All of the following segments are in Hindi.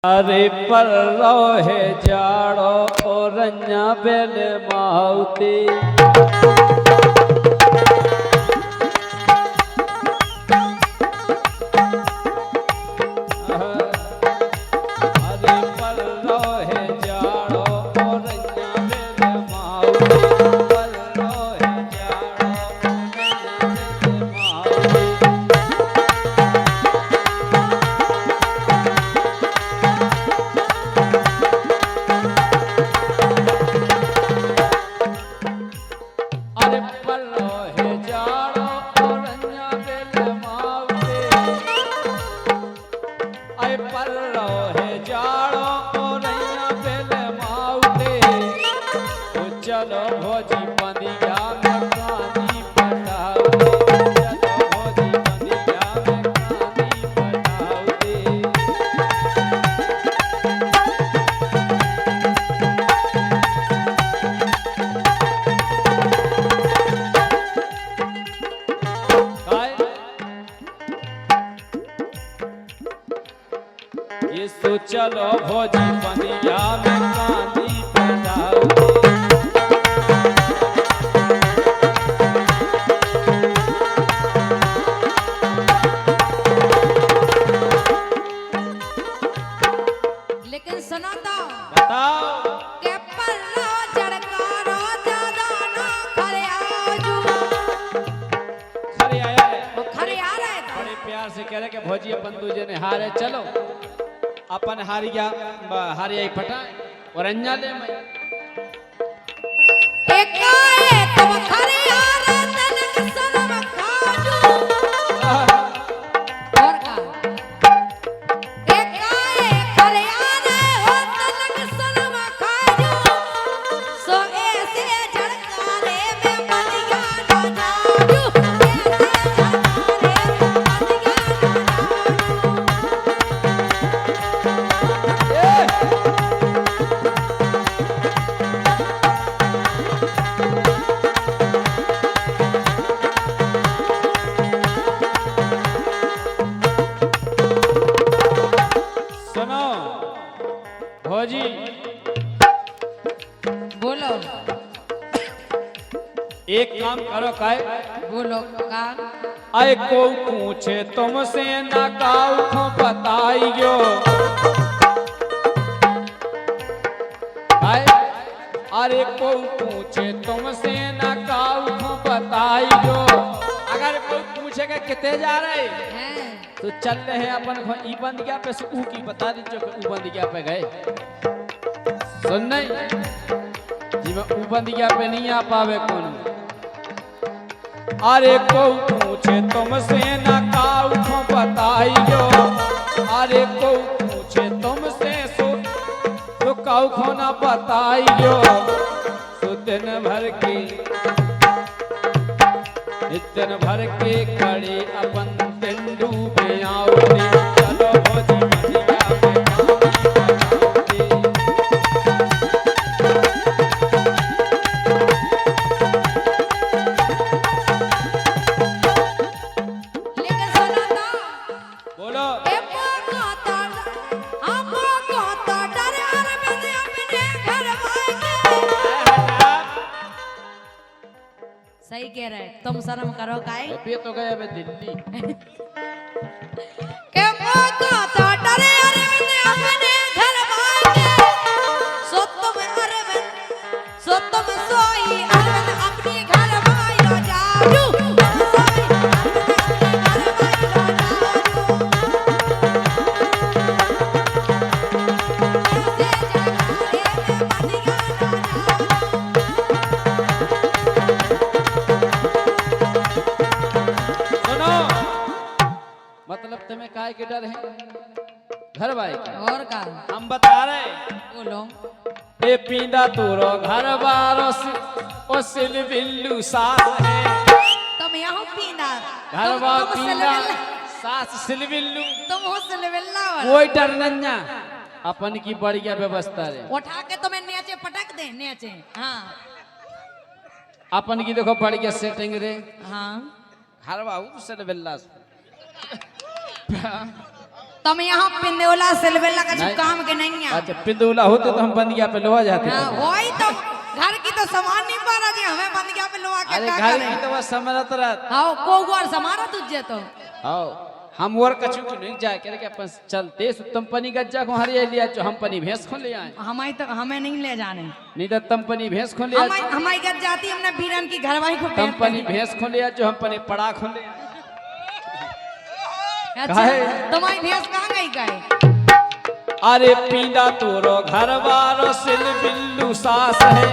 अरे पर रोहे जाड़ो ओरन्या बेल माउती चलो भोजी बंदिया में कानी पटाओ चलो भोजी बंदिया में कानी पटाओ ये तो चलो भोजी बंदिया में कानी पटाओ से कह रहे कि भोजी बंधु जी ने हारे चलो अपन हारिया फटा और अंजा ले मैं तुम खरियारा तनक सनम खाजू और का खरियारा हो तनक सनम खाजू सो ऐसे झड़कारे में बलिया ना जाजू भोजी बोलो एक काम करो काय बोलो का आए को पूछे तुमसे ना काऊ को बताइयो आए अरे को पूछे तुमसे ना काऊ को बताइयो अगर कोई पूछेगा कितने जा रहे हैं तो चल रहे हैं अपन ई बंदिया पे से ऊ की बता दीजिए कि ऊ बंदिया पे गए सुन नहीं जी मैं ऊ बंदिया पे नहीं आ पावे कौन अरे को पूछे तुमसे ना काऊ को बताइयो अरे को पूछे तुमसे सो तो काऊ को ना बताइयो तो दिन भर के खड़े अपन दिन डूबे आओ चलो भोजी बंदिया में कानी लेकिन सुनो तो बोलो डरे अरे मैंने अपने घर भागे सही कह रहे तुम शर्म करो काहे अभी तो गए अबे दिल्ली के मौका तो डरे अरे मैंने अपने घर भागे सो तुम सोई अरे मैंने अपने घर भाई जाजू मतलब तुम्हें काय के डर है घर भाई का और का हम बता रहे बोलो ए पींदा तोरो घर बारो ओ सिल बिल्लू सास है तुम यहाँ पीना घर बार पींदा सास सिल बिल्लू तुम हो सिलवेला कोई डर नन्या अपन की बढ़िया व्यवस्था रे उठा के तुम्हें नीचे पटक दे नीचे हाँ अपन की देखो बढ़िया सेटिंग रे हाँ घर बाबू सिल बिल्ला तुम यहाँ पिंदौला सिलवेला का नहीं। काम के नहीं है। अच्छा पिंदौला होते तो हम बंदिया पे लोहा जाते हाँ, थे। वही तो घर की तो सामान नहीं पा रहा जी, हमें बंदिया पे लोहा के अरे क्या घर करें। की तो बस समरत रहत। हाँ को गुआर समारा तुझे तो आओ हम और कछु की नहीं जाए करे के अपन चलते तुम पनी गज्जा को हरिया लिया जो हम पनी भैंस खो ले आए। हमारी तो हमें नहीं ले जाने। नहीं तो तुम पनी भैंस खो ले आए। हमारी गज जाती हमने बीरन की घरवाई को तुम पनी भैंस खो ले आए जो हम पनी पड़ा खो ले आए। अच्छा काहे? तुम्हारी भैंस कहाँ गई गए? अरे पीड़ा तोरो घर बारो सिल बिल्लू सास है।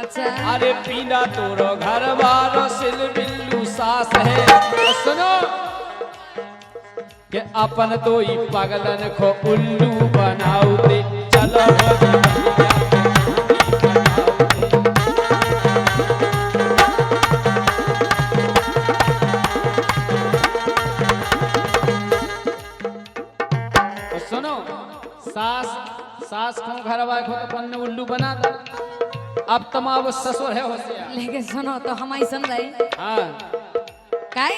अच्छा अरे पीड़ा तोरो घर बारो सिल बिल्लू सास है। तो सुनो कि अपन तो ही पागलन को उल्लू बनाऊ दे चलो तो सुनो सास को घर वाले को अपन ने उल्लू बना दो। अब तुम अब ससुर है होशियार। लेकिन सुनो तो हमारी सुन रही हाँ काय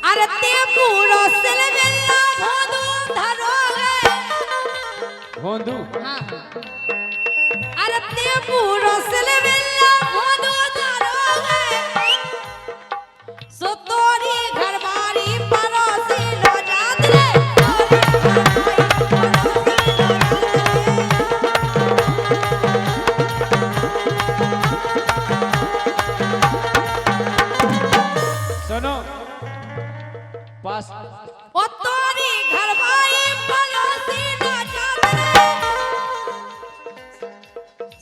अरे ते पूरो सिलवेला भोदू धरोगे। भोंदू हाँ अरे ते पूरो सिलवेला भोदू धरोगे। सो तोरी घरबारी परोसी लो जात रे। सुनो पास ओ तोरी घरबारी परोसी लो जात रे।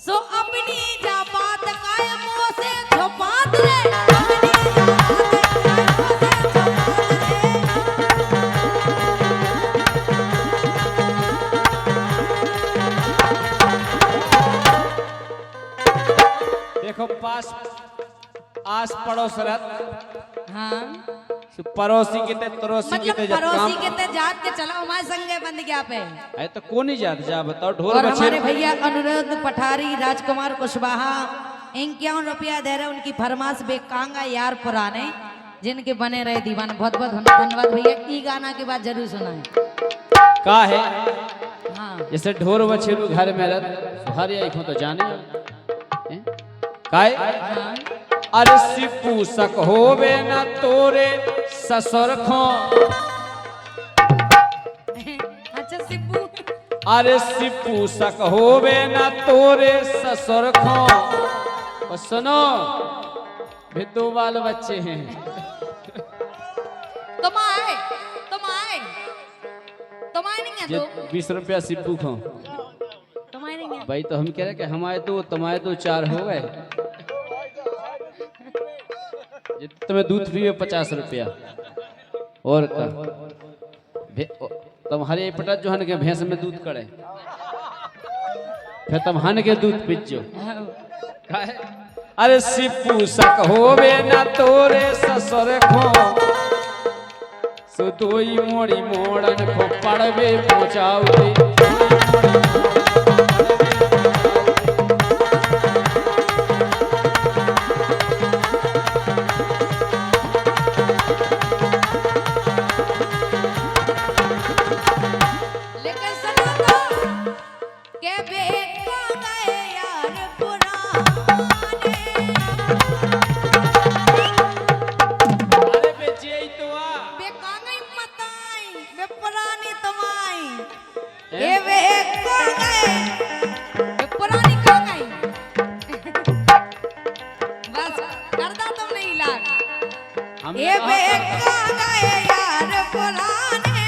सो अपनी जा बात काय मुंह से छुपात रे। अपनी जा बात काय मुंह से छुपात रे। देखो पास आस पड़ोस रहत हाँ पड़ोसी के ते तरोसी के मतलब ते जब पड़ोसी काम के ते जात के चलो हमारे संगे बंद गया पे। है तो कौन ही जात जा बताओ ढोल और हमारे बछेर भैया अनुरुद्ध पठारी राजकुमार कुशवाहा 51 रुपया दे रहे उनकी फरमाश बेकांगा यार पुराने जिनके बने रहे दीवान। बहुत बहुत धन्यवाद भैया। ई गाना के बाद जरूर सुनाए। का है हाँ जैसे ढोर बछेरू घर में रहत हर एक तो जाने हैं? काय हाँ अरे सिपू सक होवे न तोरे ससुर खो। अच्छा सिब्बू अरे सिपू सक होवे न तोरे ससुर खो। और सुनो भी दो बाल बच्चे हैं। तुम आए नहीं है ये तो 20 रुपया सिपू खो। तुम्हारे नहीं है। भाई तो हम कह रहे कि हमारे दो तुम्हारे दो 4 हो गए। ये तुम्हें दूध पिए 50 रुपया और का तुम्हारे पटा जो हन के भैंस में दूध करे फिर तुम हन के दूध पीजो। अरे सिपू सक होवे न तोरे ससुर खो। सुतोई मोड़ी मोड़न को पड़वे पहुंचाऊ दे। लेकिन सुनो तो के बेटा गए यार पुराने। अरे बेचे ही तो आ बेकांगई मताई बे पुरानी तमाई ए बेका गए बे पुरानी का गई। बस कर दो तुमने इलाज। हम ए बेका गए यार पुराने।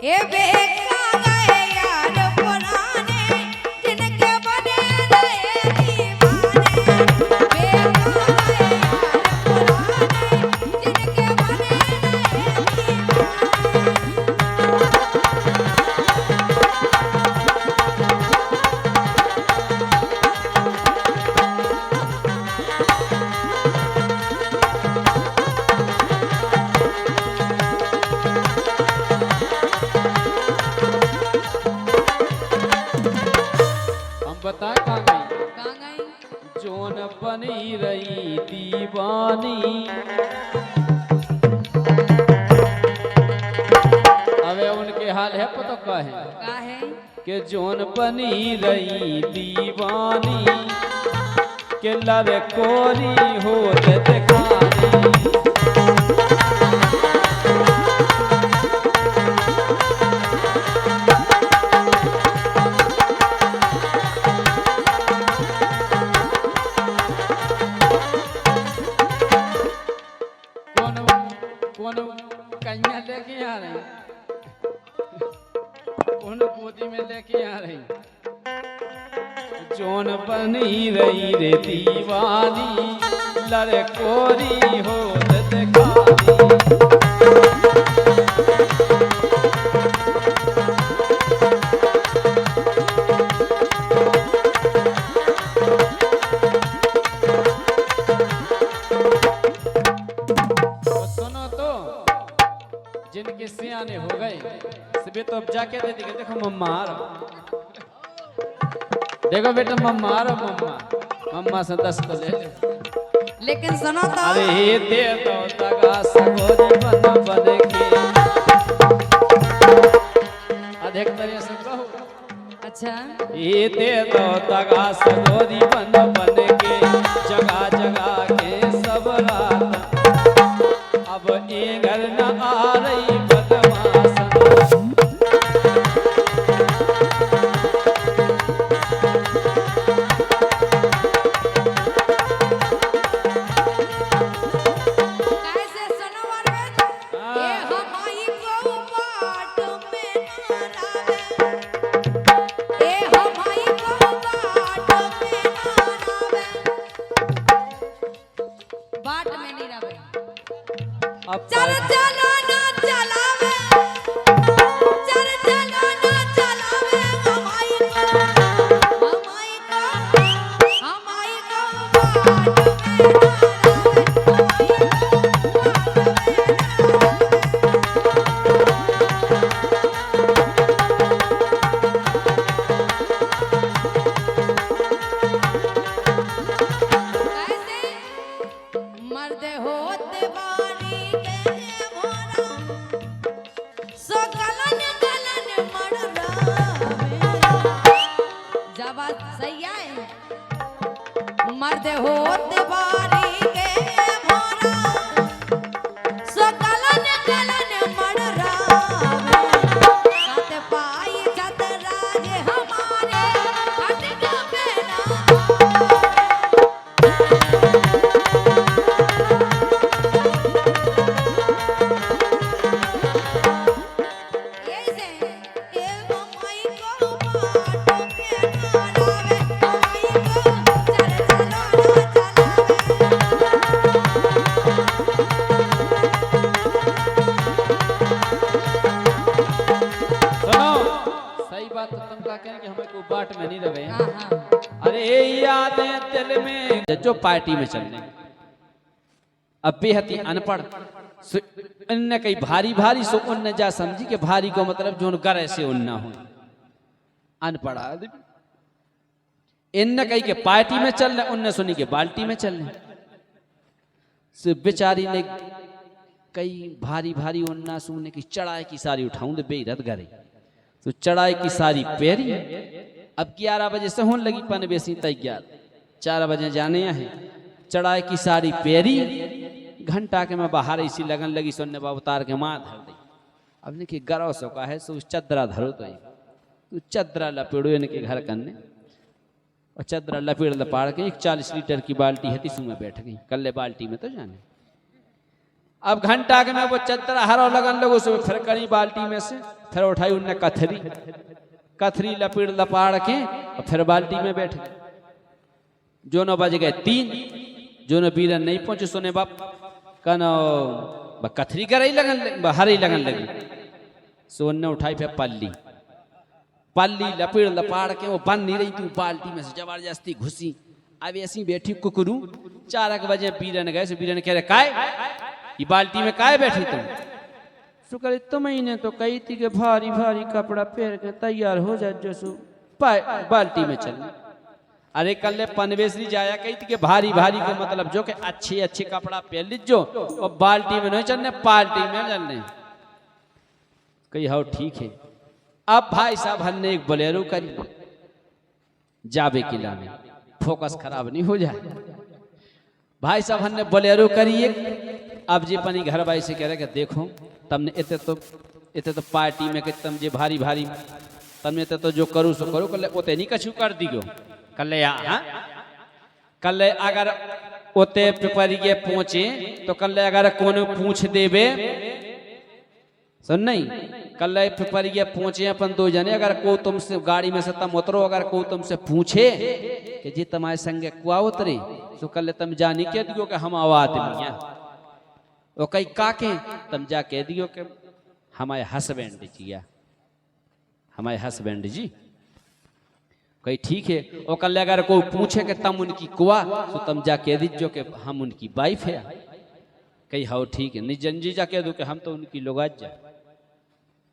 ए बेका गए यार पुराने जिनके बने रहे दीवाने। बेका गए यार पुराने जिनके बने रहे दीवाने। हम बताए कहाँ गई कहाँ गई? जोन बनी रही दीवानी। हाल है पता का है का है कि जोन बनी रही दीवानी के लड़कोरी हो दिखानी कौन कन्या लेके आ रही कौन गोदी में लेके आ रही जोन बनी रही रे दीवानी लड़कोरी हो दिखानी जिनके सियाने हो गए सबे तो अब जाके दे देंगे देखो मम्मा आ रहा देखो बेटा मम्मा आ रहा मम्मा से 10 तो ले ले लेकिन सुनो तो अरे दे दो तगा सगोरी बन बन के अधिक तरह से कहो अच्छा ये दे दो तगा सगोरी बन बन के जगह जगह के सब रात अब ये घर न आ रही बदमाशन कैसे सुनो अरविंद ये हमारी को बाट में ना लावे ये हमारी को बाट में ना लावे बाट में नहीं लावे अब चल चलो ना चलावे चल चलो ना चलावे हमाई को ऐसे मर्द होते बारी के मोरा सो गलन गलन मर जब सही है मर्द होते बारी के मोरा सो गलन गलन मर साथ पाई छतराज हमारे हट बेना सुनो सही बात तो तुम का कहें कि हमें को बाट में नहीं रहे हैं अरे यादें दिल में जो पार्टी में चल रही अब बेहद ही अनपढ़ इनने कई भारी भारी सो उन जा समझी कि भारी को मतलब जो गर से उन ना हो अनपढ़ आदमी इनने कही के पार्टी में चल रहे उनने सुनी के बाल्टी में चल रहे बेचारी ने कई भारी भारी उन्ना सुनने की चढ़ाई की सारी उठाऊं दे बेरत गरे तो चढ़ाई की सारी पेरी अब 11 बजे से होने लगी पन बेसी तैयार 4 बजे जाने हैं चढ़ाई की सारी पेरी घंटा के मैं बाहर इसी लगन लगी सुनने बाबू उतार के माँ धर दी अब ने कि गरौ सो का है सो चदरा धरो तो चदरा लपेड़ो इनके घर करने और चदरा लपेड़ लपाड़ के 40 लीटर की बाल्टी है तीसू में बैठ गई कल्ले बाल्टी में तो जाने अब घंटा के में वो चदरा हरो लगन लगो सो फिर करी बाल्टी में से फिर उठाई उनने कथरी लपेड़ लपाड़ के और फिर बाल्टी में बैठ गए जो 9 बज गए 3 जो न बीरन नहीं पहुंचे सोने बाप कनो कथरी कर लगन हरी लगन लगी सो उनने उठाई फिर पल्ली लपेड़ लपाड़ के वो बंद नहीं रही थी बाल्टी में से जबरदस्ती घुसी अब ऐसी बैठी कुकरू 4 बजे बीरन गए से बीरन कह रहे काय ये बाल्टी में काय बैठी तुम शुक्र तुम्हें ने तो कही थी कि भारी भारी कपड़ा पहन के तैयार हो जा जो बाल्टी में चल अरे कल पनवेसरी जाया कही थी कि भारी भारी का मतलब जो कि अच्छे अच्छे कपड़ा पहन लीजो और बाल्टी में नहीं चलने पार्टी में चलने कही हाँ ठीक है। अब भाई साहब हमने एक बोलेरो करी जाबे के लाने, फोकस खराब नहीं हो जाए। भाई साहब हमने बोलेरो करी एक। अब जी पनी घर भाई से कह रहे कि देखो तमने इतने तो पार्टी में कि तम जे भारी भारी तमने तो जो करू सो करो, कल ओते नहीं कछु कर दियो, कल हाँ कल अगर ओते पिपरिए पहुंचे तो कल अगर कोनो पूछ देवे सुन नहीं, कल पिपरिए पहुंचे अपन दो जने, अगर को तुमसे गाड़ी में से तम उतरो, अगर को तुमसे पूछे कि जी तुम्हारे संगे कुआ उतरे तो कल तुम जानी कह दियो कि हम आवाज दिया, वो कई काके तुम जा कह दियो कि हमारे हस्बैंड जिया, हमारे हस्बैंड जी। कही ठीक है। वो कल अगर कोई पूछे कि तुम उनकी कुआ तो तुम जा कह दीजियो कि हम उनकी वाइफ है। कही हाँ ठीक है। निजन जी जा कह दो कि हम तो उनकी लोग जा,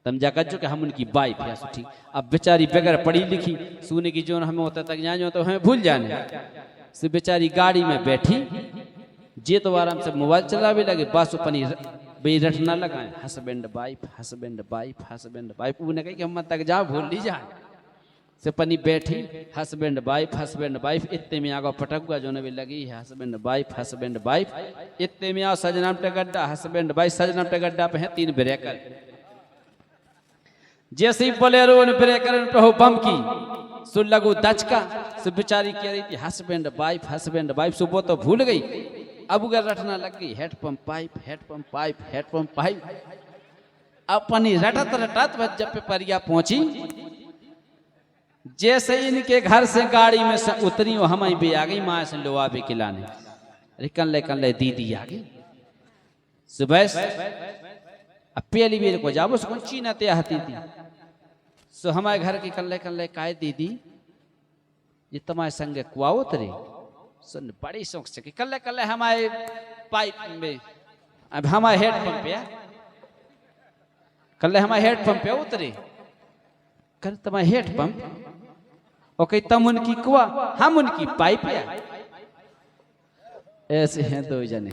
तुम जा कह कि हम उनकी वाइफ है। ठीक। अब बेचारी बगैर पढ़ी लिखी सुने की जो हमें होता तक जाए तो हमें भूल जाने से बेचारी गाड़ी में बैठी जे तो आराम से मोबाइल चलावे लगे, बस अपनी बे रटना लगाए husband wife husband wife husband wife. उन्हें कही कि हम तक जा भूल ली जाए से पनी बैठी हस्बैंड वाइफ इतने में आगे पटक हुआ जो भी लगी है हस्बैंड वाइफ इतने में आओ सजनाम टेगड्डा हस्बैंड वाइफ सजनाम टेगड्डा पे है 3 ब्रेकर। जैसे ही बोलेरो ने ब्रेकर पे हो बम की सुन लगू दचका से बेचारी कह रही थी हस्बैंड वाइफ सुबह तो भूल गई, अब अगर रटना लग गई हेड पंप पाइप अपनी रटत जब पे परिया पहुंची, जैसे इनके घर से गाड़ी में से उतरी वो हम भी आ गई माँ से लोहा भी खिलाने। अरे कल ले दीदी आ गई सुबह अब पहली बेर को जाबो उसको चीना ते आती थी सो हमारे घर की कल ले काय दीदी ये तुम्हारे संगे कुआ उतरे सुन बड़ी शौक से कि कल हमारे पाइप में अब हमारे हेड पंप पे कल हमारे हेड पंप पे उतरे कल तुम्हारे हेड पंप और कही तुम उनकी कुआ हम उनकी पाइप। ऐसे हैं 2 जने।